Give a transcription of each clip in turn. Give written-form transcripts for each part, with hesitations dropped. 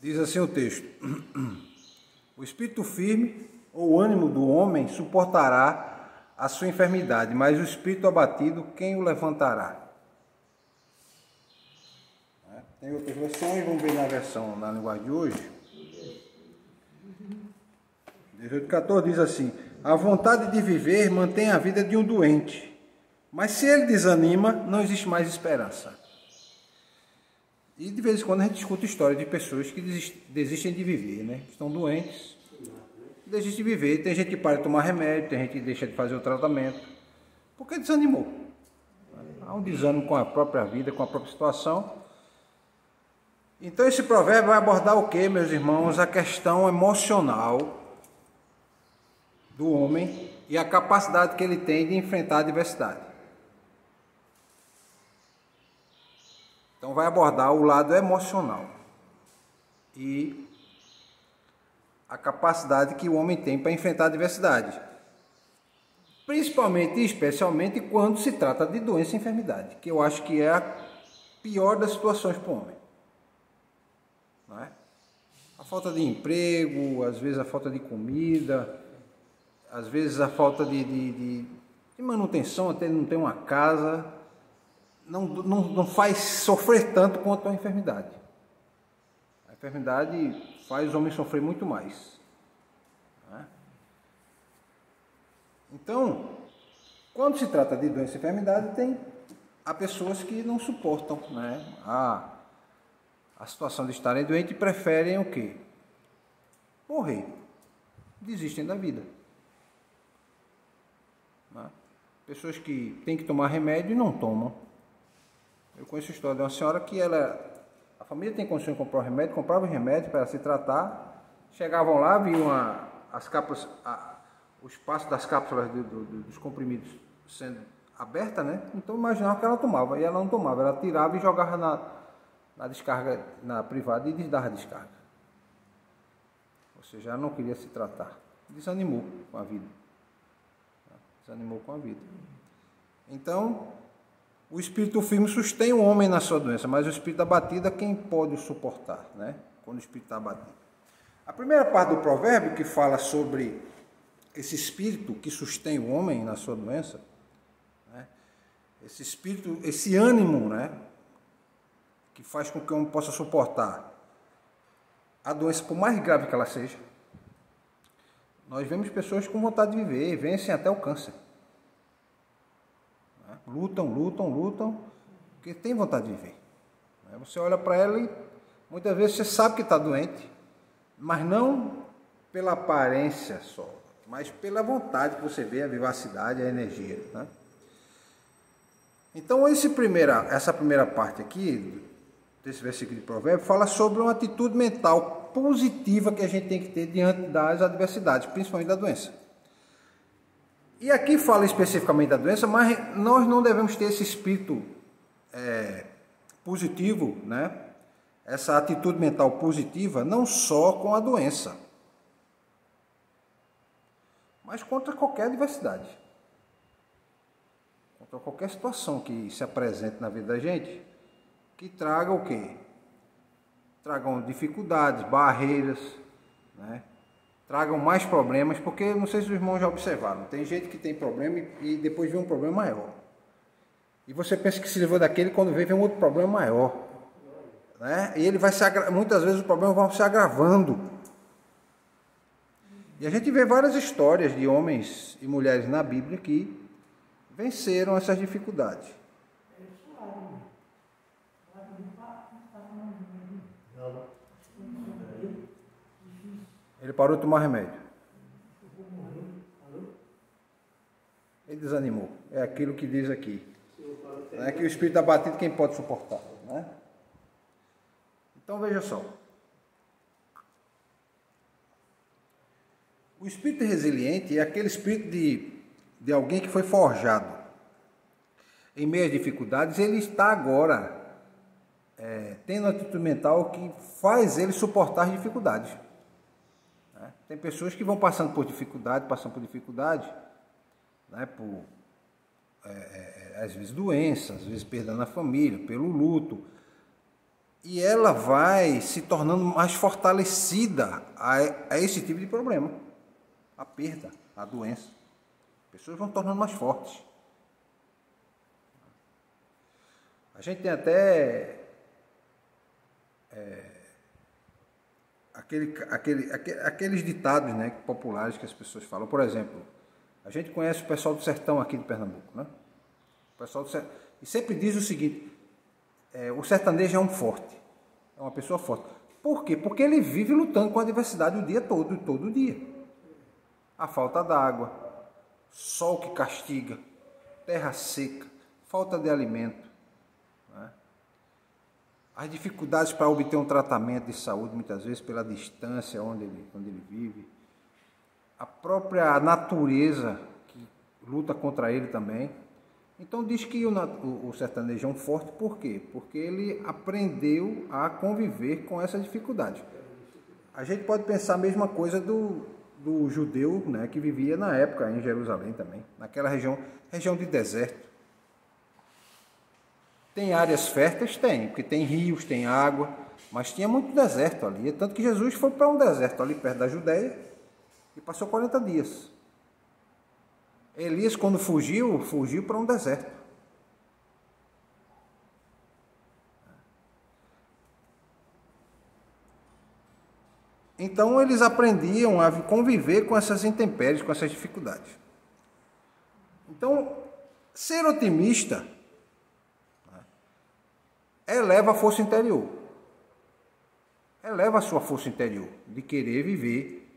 Diz assim o texto: o espírito firme ou o ânimo do homem suportará a sua enfermidade, mas o espírito abatido, quem o levantará? Tem outras versões, vamos ver na versão na linguagem de hoje. 18:14 diz assim: a vontade de viver mantém a vida de um doente, mas se ele desanima, não existe mais esperança. E de vez em quando a gente escuta histórias de pessoas que desistem de viver, né? Estão doentes, desistem de viver. Tem gente que para de tomar remédio, tem gente que deixa de fazer o tratamento, porque desanimou. Há um desânimo com a própria vida, com a própria situação. Então esse provérbio vai abordar o quê, meus irmãos? A questão emocional do homem e a capacidade que ele tem de enfrentar a adversidade. Então vai abordar o lado emocional e a capacidade que o homem tem para enfrentar a adversidade. Principalmente e especialmente quando se trata de doença e enfermidade, que eu acho que é a pior das situações para o homem. Não é? A falta de emprego, às vezes a falta de comida, às vezes a falta de manutenção, até não ter uma casa, não faz sofrer tanto quanto a enfermidade. A enfermidade faz o homem sofrer muito mais. Né? Então, quando se trata de doença e enfermidade, há pessoas que não suportam, né, a situação de estarem doentes e preferem o quê? Morrer. Desistem da vida. Né? Pessoas que têm que tomar remédio e não tomam. Eu conheço a história de uma senhora que a família tem condições de comprar o remédio, comprava o remédio para se tratar, chegavam lá, viam as cápsulas, o espaço das cápsulas dos comprimidos sendo aberta, né? Então imaginavam que ela tomava, e ela não tomava, ela tirava e jogava na descarga, na privada, e dava a descarga. Ou seja, ela não queria se tratar, desanimou com a vida. Desanimou com a vida. Então, o espírito firme sustém o homem na sua doença, mas o espírito abatido é quem pode o suportar, né? Quando o espírito está abatido. A primeira parte do provérbio, que fala sobre esse espírito que sustém o homem na sua doença, né? Esse espírito, esse ânimo, né, que faz com que o homem possa suportar a doença, por mais grave que ela seja. Nós vemos pessoas com vontade de viver e vencem até o câncer. Lutam, porque tem vontade de viver. Você olha para ela e muitas vezes você sabe que está doente, mas não pela aparência só, mas pela vontade que você vê, a vivacidade, a energia. Né? Então essa primeira parte aqui, desse versículo de Provérbio, fala sobre uma atitude mental positiva que a gente tem que ter diante das adversidades, principalmente da doença. E aqui fala especificamente da doença, mas nós não devemos ter esse espírito positivo, né? Essa atitude mental positiva, não só com a doença, mas contra qualquer adversidade. Contra qualquer situação que se apresente na vida da gente, que traga o quê? Tragam dificuldades, barreiras, né? Tragam mais problemas, porque não sei se os irmãos já observaram, tem gente que tem problema e depois vê um problema maior. E você pensa que se livrou daquele, quando vem um outro problema maior. Né? E ele vai muitas vezes os problemas vão se agravando. E a gente vê várias histórias de homens e mulheres na Bíblia que venceram essas dificuldades. Ele parou de tomar remédio. Ele desanimou. É aquilo que diz aqui. É que o espírito abatido, quem pode suportar? Né? Então veja só. O espírito resiliente é aquele espírito de alguém que foi forjado em meio às dificuldades. Ele está agora tendo uma atitude mental que faz ele suportar as dificuldades. Tem pessoas que vão passando por dificuldade, né, por às vezes doença, às vezes perda na família, pelo luto, e ela vai se tornando mais fortalecida a esse tipo de problema. A perda, a doença. As pessoas vão tornando mais fortes. A gente tem até aqueles ditados, né, populares que as pessoas falam. Por exemplo, a gente conhece o pessoal do sertão aqui de Pernambuco, né? O pessoal do sertão, e sempre diz o seguinte: o sertanejo é um forte, é uma pessoa forte. Por quê? Porque ele vive lutando com a adversidade o dia todo dia. A falta d'água, sol que castiga, terra seca, falta de alimento, né? As dificuldades para obter um tratamento de saúde, muitas vezes pela distância onde ele vive, a própria natureza que luta contra ele também. Então diz que o sertanejo é um forte, por quê? Porque ele aprendeu a conviver com essa dificuldade. A gente pode pensar a mesma coisa do judeu, né, que vivia na época em Jerusalém também, naquela região de deserto. Tem áreas férteis? Tem, porque tem rios, tem água, mas tinha muito deserto ali. Tanto que Jesus foi para um deserto ali perto da Judéia e passou 40 dias. Elias, quando fugiu para um deserto. Então eles aprendiam a conviver com essas intempéries, com essas dificuldades. Então, ser otimista eleva a força interior. Eleva a sua força interior de querer viver,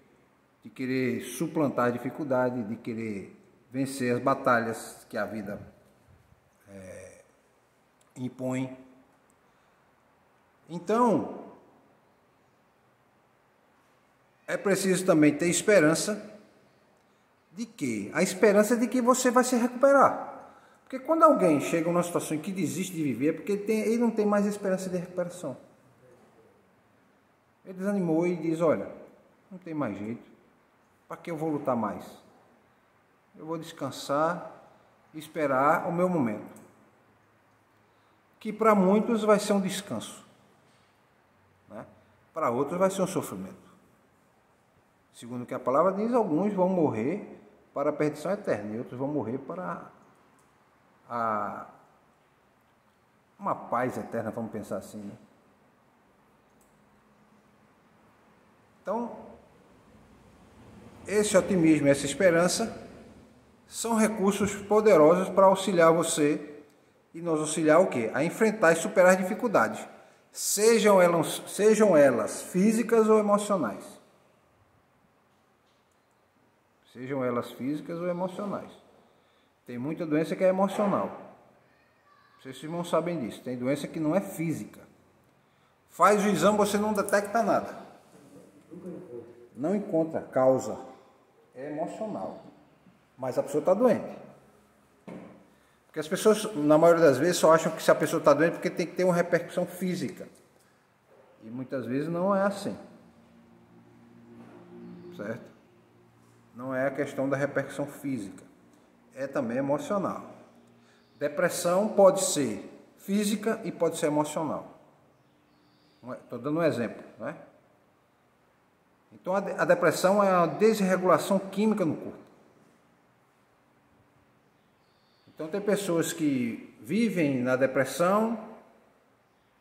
de querer suplantar a dificuldade, de querer vencer as batalhas que a vida impõe. Então, é preciso também ter esperança de quê? A esperança de que você vai se recuperar. Porque quando alguém chega numa situação em que desiste de viver, é porque ele não tem mais esperança de recuperação. Ele desanimou e diz: olha, não tem mais jeito, para que eu vou lutar mais? Eu vou descansar e esperar o meu momento. Que para muitos vai ser um descanso, né? Para outros vai ser um sofrimento. Segundo o que a palavra diz, alguns vão morrer para a perdição eterna e outros vão morrer para uma paz eterna, vamos pensar assim, né? Então, esse otimismo e essa esperança são recursos poderosos para auxiliar você e nos auxiliar o quê? A enfrentar e superar as dificuldades, sejam elas físicas ou emocionais. Sejam elas físicas ou emocionais. Tem muita doença que é emocional. Vocês não sabem disso. Tem doença que não é física. Faz o exame, você não detecta nada. Não encontra causa. É emocional. Mas a pessoa está doente. Porque as pessoas, na maioria das vezes, só acham que se a pessoa está doente porque tem que ter uma repercussão física. E muitas vezes não é assim. Certo? Não é a questão da repercussão física. É também emocional. Depressão pode ser física e pode ser emocional. Estou dando um exemplo, né? Então a depressão é uma desregulação química no corpo. Então tem pessoas que vivem na depressão,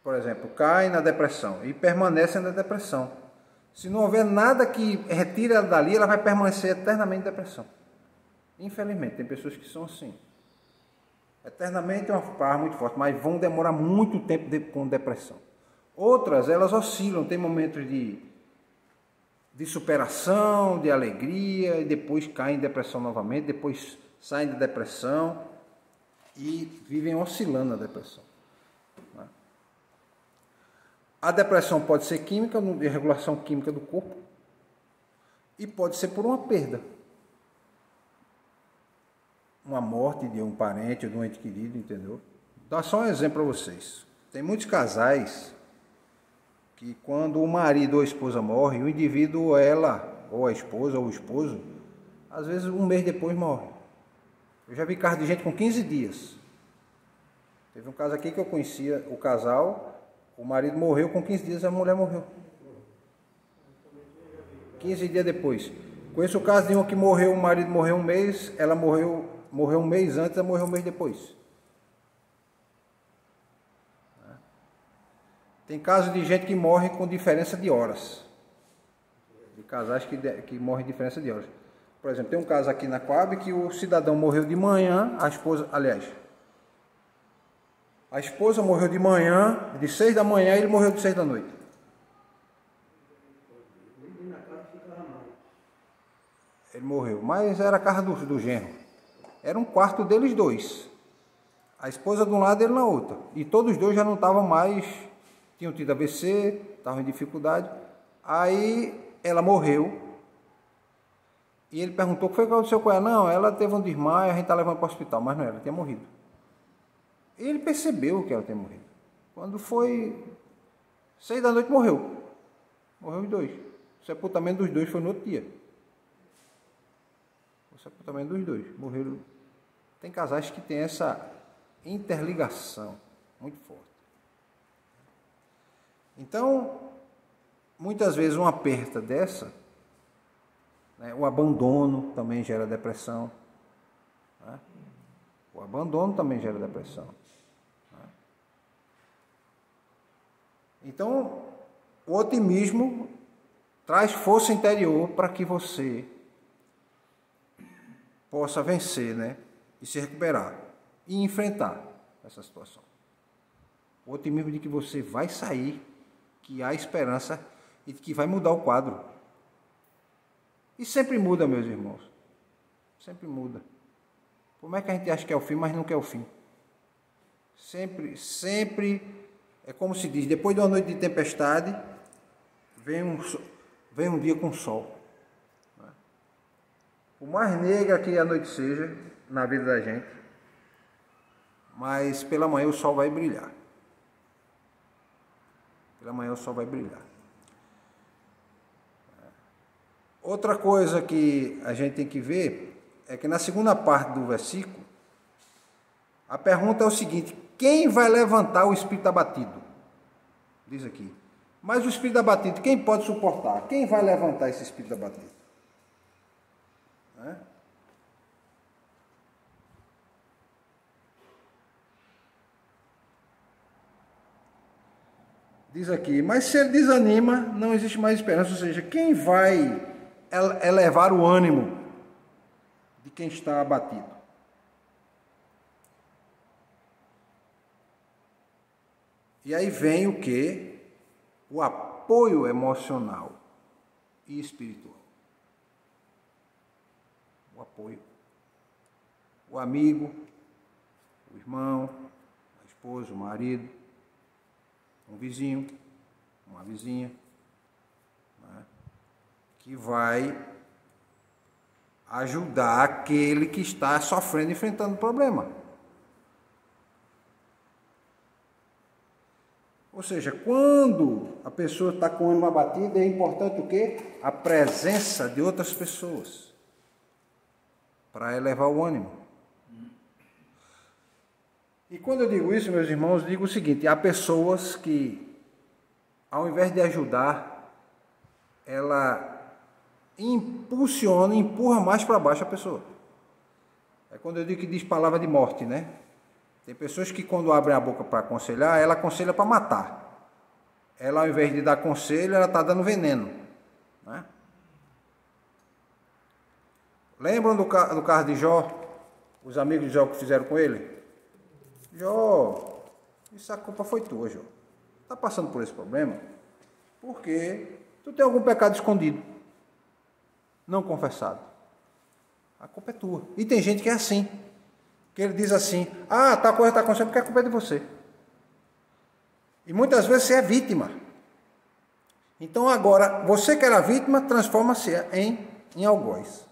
por exemplo, caem na depressão e permanecem na depressão. Se não houver nada que retire ela dali, ela vai permanecer eternamente em depressão. Infelizmente, tem pessoas que são assim. Eternamente é uma palavra muito forte, mas vão demorar muito tempo com depressão. Outras, elas oscilam, tem momentos de superação, de alegria, e depois caem em depressão novamente, depois saem da depressão e vivem oscilando na depressão. A depressão pode ser química, de regulação química do corpo, e pode ser por uma perda. Uma morte de um parente ou de um ente querido, entendeu? Vou dar só um exemplo para vocês. Tem muitos casais que quando o marido ou a esposa morre, o indivíduo, ela, ou a esposa ou o esposo, às vezes um mês depois morre. Eu já vi casos de gente com 15 dias. Teve um caso aqui que eu conhecia o casal, O marido morreu, com 15 dias a mulher morreu. 15 dias depois. Conheço o caso de uma que morreu, o marido morreu um mês, ela morreu um mês antes, ela morreu um mês depois. Tem casos de gente que morre com diferença de horas. De casais que morrem com diferença de horas. Por exemplo, tem um caso aqui na Coab que o cidadão morreu de manhã, a esposa morreu de manhã, de 6 da manhã, e ele morreu de 6 da noite. Ele morreu, mas era a casa do genro. Era um quarto deles dois. A esposa de um lado e ele na outra. E todos os dois já não estavam mais, tinham tido AVC, estavam em dificuldade. Aí ela morreu. E ele perguntou o que foi que aconteceu com ela. Não, ela teve um desmaio, a gente está levando para o hospital. Mas não, ela tinha morrido. Ele percebeu que ela tinha morrido. Quando foi 6 da noite, morreu. Morreu os dois. O sepultamento dos dois foi no outro dia. O sepultamento dos dois. Morreram. Tem casais que têm essa interligação muito forte. Então, muitas vezes uma perda dessa, né, o abandono também gera depressão. Né? O abandono também gera depressão. Né? Então, o otimismo traz força interior para que você possa vencer, né? E se recuperar e enfrentar essa situação. O otimismo de que você vai sair, que há esperança e de que vai mudar o quadro. E sempre muda, meus irmãos. Sempre muda. Como é que a gente acha que é o fim, mas não quer o fim? Sempre, é como se diz, depois de uma noite de tempestade, vem um dia com sol. Por mais negra que a noite seja na vida da gente, mas pela manhã o sol vai brilhar. Pela manhã o sol vai brilhar. Outra coisa que a gente tem que ver é que na segunda parte do versículo, a pergunta é o seguinte: quem vai levantar o espírito abatido? Diz aqui. Mas o espírito abatido, quem pode suportar? Quem vai levantar esse espírito abatido? Né? Diz aqui, mas se ele desanima, não existe mais esperança. Ou seja, quem vai elevar o ânimo de quem está abatido? E aí vem o quê? O apoio emocional e espiritual. O apoio. O amigo, o irmão, a esposa, o marido, um vizinho, uma vizinha, né, que vai ajudar aquele que está sofrendo, enfrentando o problema. Ou seja, quando a pessoa está com o ânimo abatido, é importante o quê? A presença de outras pessoas para elevar o ânimo. E quando eu digo isso, meus irmãos, digo o seguinte: há pessoas que, ao invés de ajudar, ela impulsiona, empurra mais para baixo a pessoa. É quando eu digo que diz palavra de morte, né? Tem pessoas que, quando abrem a boca para aconselhar, ela aconselha para matar. Ela, ao invés de dar conselho, ela está dando veneno, né? Lembram do caso de Jó? Os amigos de Jó que fizeram com ele? Jó, isso a culpa foi tua, Jó. Está passando por esse problema porque tu tem algum pecado escondido, não confessado. A culpa é tua. E tem gente que é assim, que ele diz assim: ah, tal coisa está acontecendo porque a culpa é de você. E muitas vezes você é vítima. Então agora, você que era vítima, transforma-se em algoz.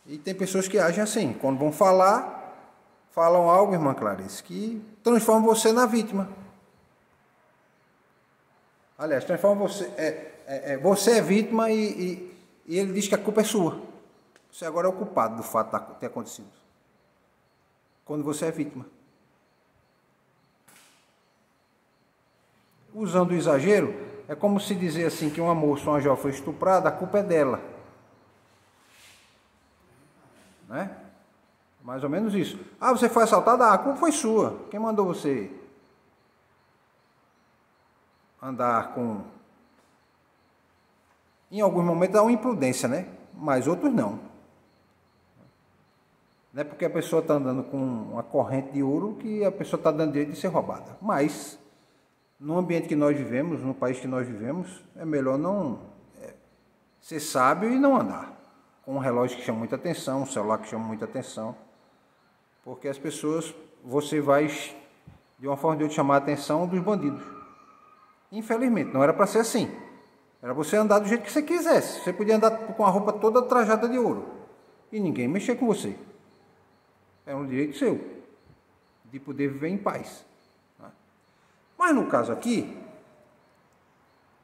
E tem pessoas que agem assim, quando vão falam algo, irmã Clarice, que transforma você na vítima. Aliás, transforma você, você é vítima e ele diz que a culpa é sua. Você agora é o culpado do fato de ter acontecido. Quando você é vítima. usando o exagero, é como se dizer assim que uma moça, uma jovem foi estuprada, a culpa é dela. Né? Mais ou menos isso. Ah, você foi assaltada? Ah, a culpa foi sua. Quem mandou você andar com... Em alguns momentos dá uma imprudência, né? Mas outros não. Não é porque a pessoa está andando com uma corrente de ouro que a pessoa está dando direito de ser roubada. Mas, no ambiente que nós vivemos, no país que nós vivemos, é melhor não ser sábio e não andar com um relógio que chama muita atenção, um celular que chama muita atenção. Porque as pessoas, você vai, de uma forma ou de outra, chamar a atenção dos bandidos. Infelizmente, não era para ser assim. Era você andar do jeito que você quisesse. Você podia andar com a roupa toda trajada de ouro. E ninguém mexer com você. É um direito seu, de poder viver em paz. Mas no caso aqui,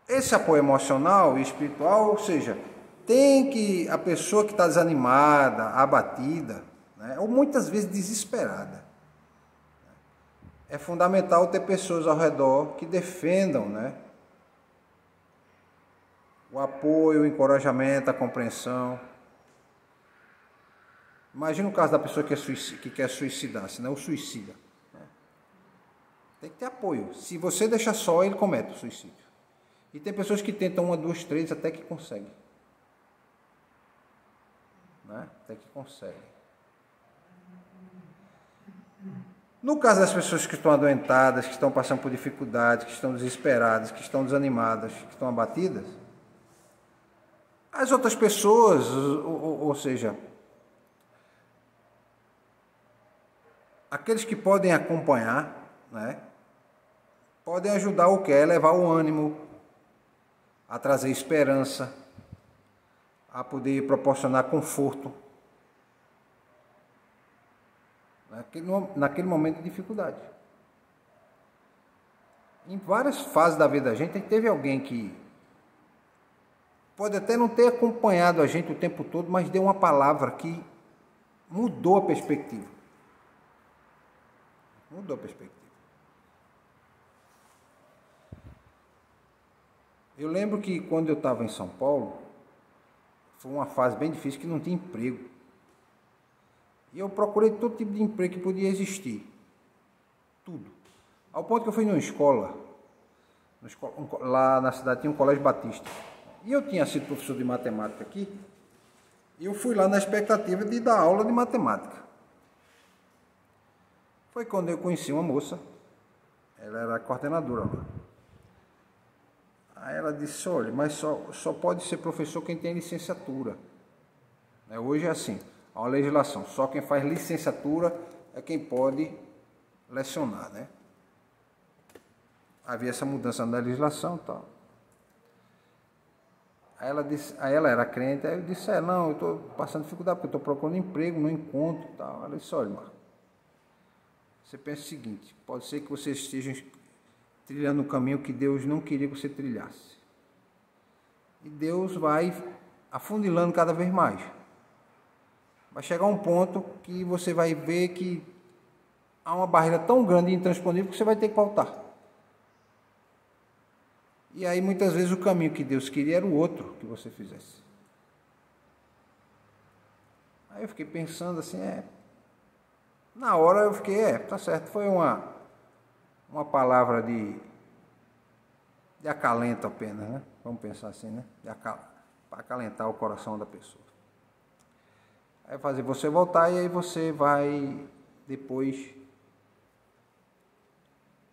esse apoio emocional e espiritual, ou seja, tem que a pessoa que está desanimada, abatida, né, ou muitas vezes desesperada, é fundamental ter pessoas ao redor que defendam, né, o apoio, o encorajamento, a compreensão. Imagina o caso da pessoa que quer suicidar-se, né, o suicida. Né? Tem que ter apoio. Se você deixar só, ele comete o suicídio. E tem pessoas que tentam 1, 2, 3 até que conseguem. Né? Até que conseguem. No caso das pessoas que estão adoentadas, que estão passando por dificuldades, que estão desesperadas, que estão desanimadas, que estão abatidas, as outras pessoas, ou seja, aqueles que podem acompanhar, né, podem ajudar o que? A elevar o ânimo, a trazer esperança, a poder proporcionar conforto naquele momento de dificuldade. Em várias fases da vida da gente teve alguém que pode até não ter acompanhado a gente o tempo todo, mas deu uma palavra que mudou a perspectiva. Mudou a perspectiva. Eu lembro que quando eu estava em São Paulo, foi uma fase bem difícil que não tinha emprego. E eu procurei todo tipo de emprego que podia existir. Tudo. Ao ponto que eu fui numa escola, lá na cidade tinha um colégio batista. E eu tinha sido professor de matemática aqui, e eu fui lá na expectativa de dar aula de matemática. Foi quando eu conheci uma moça, ela era coordenadora lá. Aí ela disse, olha, mas só pode ser professor quem tem licenciatura. Hoje é assim, há uma legislação, só quem faz licenciatura é quem pode lecionar, né? Havia essa mudança na legislação e tal. Aí ela era crente, aí eu disse, não, eu estou passando dificuldade, porque eu estou procurando emprego, não encontro e tal. Ela disse, olha, Marco, você pensa o seguinte, pode ser que você esteja trilhando um caminho que Deus não queria que você trilhasse. E Deus vai afunilando cada vez mais. Vai chegar um ponto que você vai ver que há uma barreira tão grande e intransponível que você vai ter que voltar. E aí muitas vezes o caminho que Deus queria era o outro que você fizesse. Aí eu fiquei pensando assim, na hora eu fiquei, tá certo, foi uma palavra de acalento apenas, né? Vamos pensar assim, né? Para acalentar o coração da pessoa. Aí fazer você voltar e aí você vai depois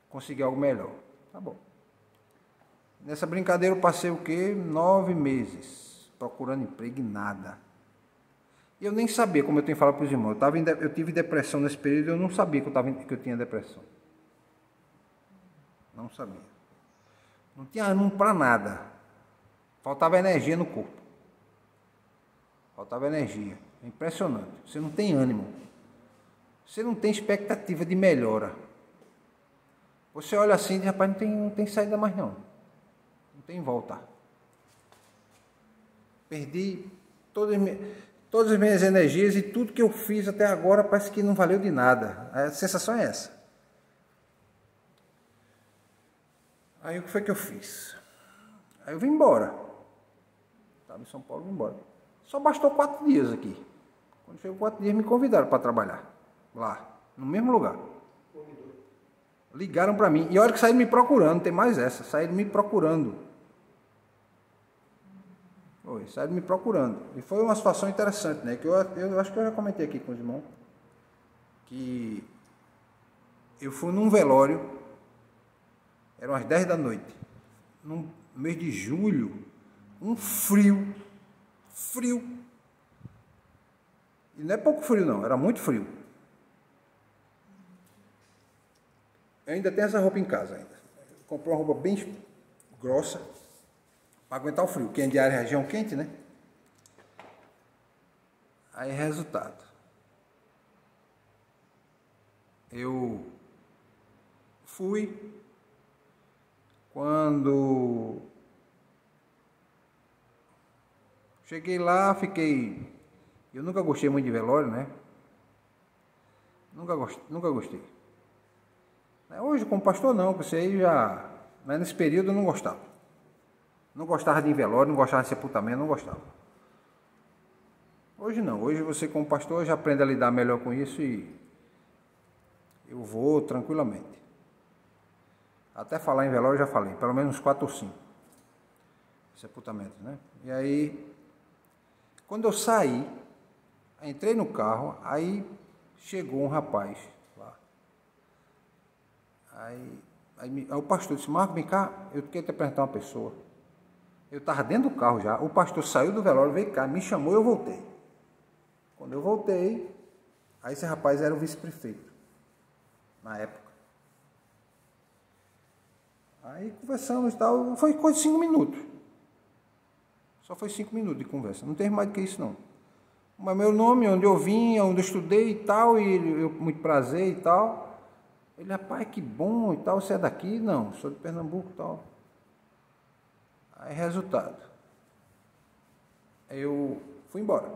conseguir algo melhor. Tá bom. Nessa brincadeira eu passei o quê? 9 meses procurando emprego e nada. E eu nem sabia, como eu tenho falado para os irmãos, eu tive depressão nesse período e eu não sabia que eu tinha depressão. Não sabia. Não tinha ânimo para nada. Faltava energia no corpo. Faltava energia. É impressionante. Você não tem ânimo. Você não tem expectativa de melhora. Você olha assim e diz, rapaz, não tem saída mais não. Não tem volta. Perdi todas as minhas energias e tudo que eu fiz até agora parece que não valeu de nada. A sensação é essa. Aí o que foi que eu fiz? Aí eu vim embora. Estava em São Paulo, vim embora. Só bastou 4 dias aqui. Quando chegou 4 dias, me convidaram para trabalhar. Lá, no mesmo lugar. Ligaram para mim. E olha que saíram me procurando, tem mais essa. Saíram me procurando. Saíram me procurando. E foi uma situação interessante, né? Que eu acho que eu já comentei aqui com os irmãos. Que eu fui num velório. Eram as 10 da noite. No mês de julho. Um frio. Frio. E não é pouco frio não, era muito frio. Eu ainda tenho essa roupa em casa ainda. Comprei uma roupa bem grossa para aguentar o frio. Quem é de área região quente, né? Aí resultado. Eu fui quando cheguei lá, fiquei. Eu nunca gostei muito de velório, né? Nunca gostei. Hoje, como pastor, não, porque isso aí já. Mas nesse período eu não gostava. Não gostava de ir em velório, não gostava de sepultamento, não gostava. Hoje não. Hoje você, como pastor, já aprende a lidar melhor com isso e eu vou tranquilamente. Até falar em velório eu já falei, pelo menos uns 4 ou 5 sepultamentos, né? E aí, quando eu saí, entrei no carro, aí chegou um rapaz lá. Aí o pastor disse: Marco, vem cá, eu quero te apresentar uma pessoa. Eu estava dentro do carro já, o pastor saiu do velório, veio cá, me chamou e eu voltei. Quando eu voltei, aí esse rapaz era o vice-prefeito, na época. Aí conversamos e tal, foi coisa de 5 minutos. Só foi 5 minutos de conversa, não tem mais do que isso não. Mas meu nome, onde eu vim, onde eu estudei e tal, e eu muito prazer e tal. Ele, rapaz, que bom e tal, você é daqui? Não, sou de Pernambuco e tal. Aí, resultado, eu fui embora.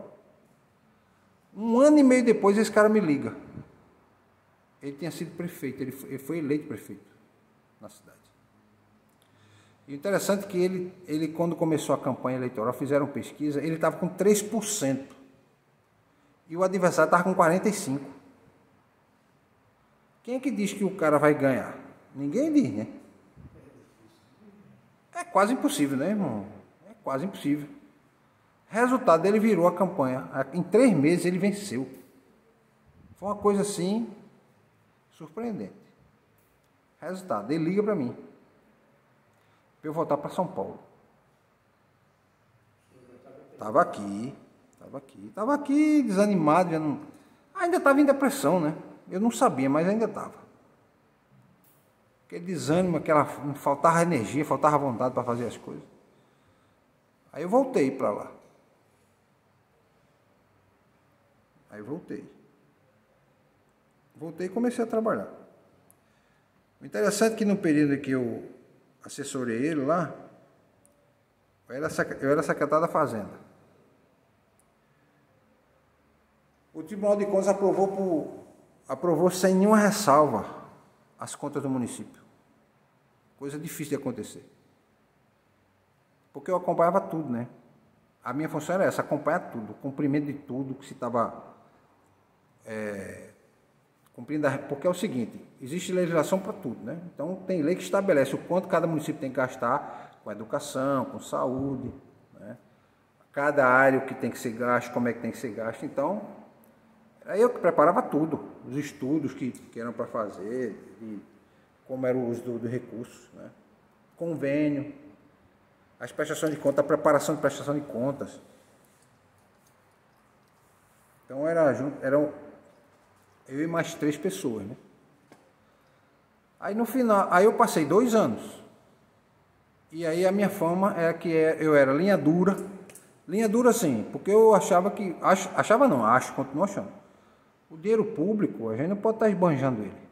1 ano e meio depois, esse cara me liga. Ele tinha sido prefeito, ele foi eleito prefeito na cidade. E o interessante é que ele, quando começou a campanha eleitoral, fizeram pesquisa, ele estava com 3%. E o adversário estava com 45%. Quem é que diz que o cara vai ganhar? Ninguém diz, né? É quase impossível, né, irmão? É quase impossível. Resultado, ele virou a campanha. Em 3 meses ele venceu. Foi uma coisa assim, surpreendente. Resultado, ele liga para mim. Para eu voltar para São Paulo. Estava aqui, desanimado, já não... Ainda estava em depressão, né? Eu não sabia, mas ainda estava. Aquele desânimo, faltava energia, faltava vontade para fazer as coisas. Aí eu voltei para lá. Voltei e comecei a trabalhar. O interessante é que no período em que eu assessorei ele lá, eu era secretário da Fazenda. O Tribunal de Contas aprovou sem nenhuma ressalva as contas do município. Coisa difícil de acontecer. Porque eu acompanhava tudo, né? A minha função era essa, acompanhar tudo, o cumprimento de tudo que se estava cumprindo. Porque é o seguinte, existe legislação para tudo, né? Então tem lei que estabelece o quanto cada município tem que gastar com educação, com saúde, né? Cada área o que tem que ser gasto, como é que tem que ser gasto. Então, aí eu que preparava tudo, os estudos que eram para fazer, e como era o uso do recurso, né? Convênio, as prestações de contas, a preparação de prestação de contas. Então eram eu e mais 3 pessoas, né? Aí no final, aí eu passei 2 anos. E aí a minha fama era que eu era linha dura sim, porque eu achava que, continuo achando. O dinheiro público, a gente não pode estar esbanjando ele.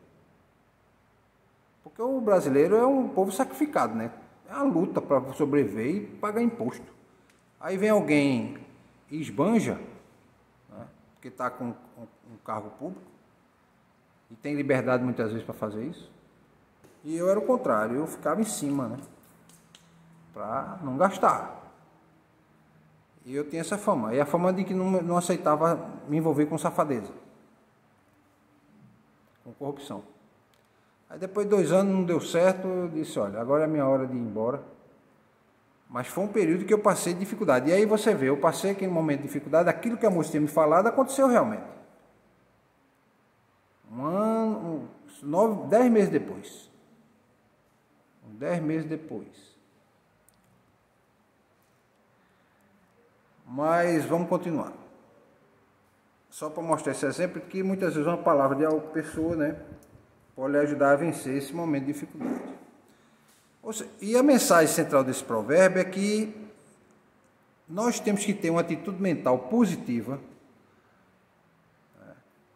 Porque o brasileiro é um povo sacrificado, né? É uma luta para sobreviver e pagar imposto. Aí vem alguém e esbanja, né? Porque está com um cargo público e tem liberdade muitas vezes para fazer isso. E eu era o contrário, eu ficava em cima, né? Para não gastar. E eu tinha essa fama. E a fama de que não aceitava me envolver com safadeza. Com corrupção. Aí depois de 2 anos não deu certo, eu disse, olha, agora é a minha hora de ir embora. Mas foi um período que eu passei dificuldade. E aí você vê, eu passei aquele momento de dificuldade, aquilo que a moça tinha me falado aconteceu realmente. 10 meses depois. 10 meses depois. Mas vamos continuar. Só para mostrar esse exemplo, que muitas vezes uma palavra de alguma pessoa, né, pode ajudar a vencer esse momento de dificuldade. E a mensagem central desse provérbio é que nós temos que ter uma atitude mental positiva,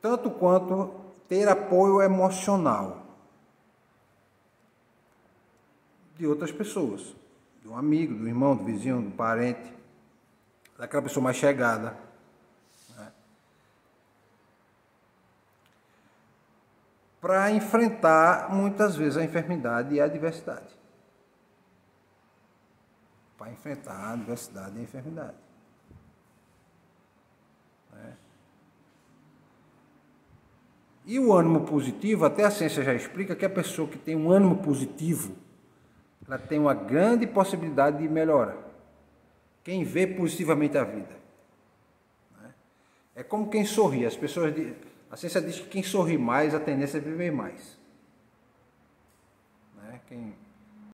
tanto quanto ter apoio emocional de outras pessoas, de um amigo, do irmão, do vizinho, do parente, daquela pessoa mais chegada, né? Para enfrentar muitas vezes a enfermidade e a adversidade. Para enfrentar a adversidade e a enfermidade. Né? E o ânimo positivo, até a ciência já explica que a pessoa que tem um ânimo positivo, ela tem uma grande possibilidade de melhorar. Quem vê positivamente a vida. Né? É como quem sorri. A ciência diz que quem sorri mais, a tendência é viver mais. Né? Quem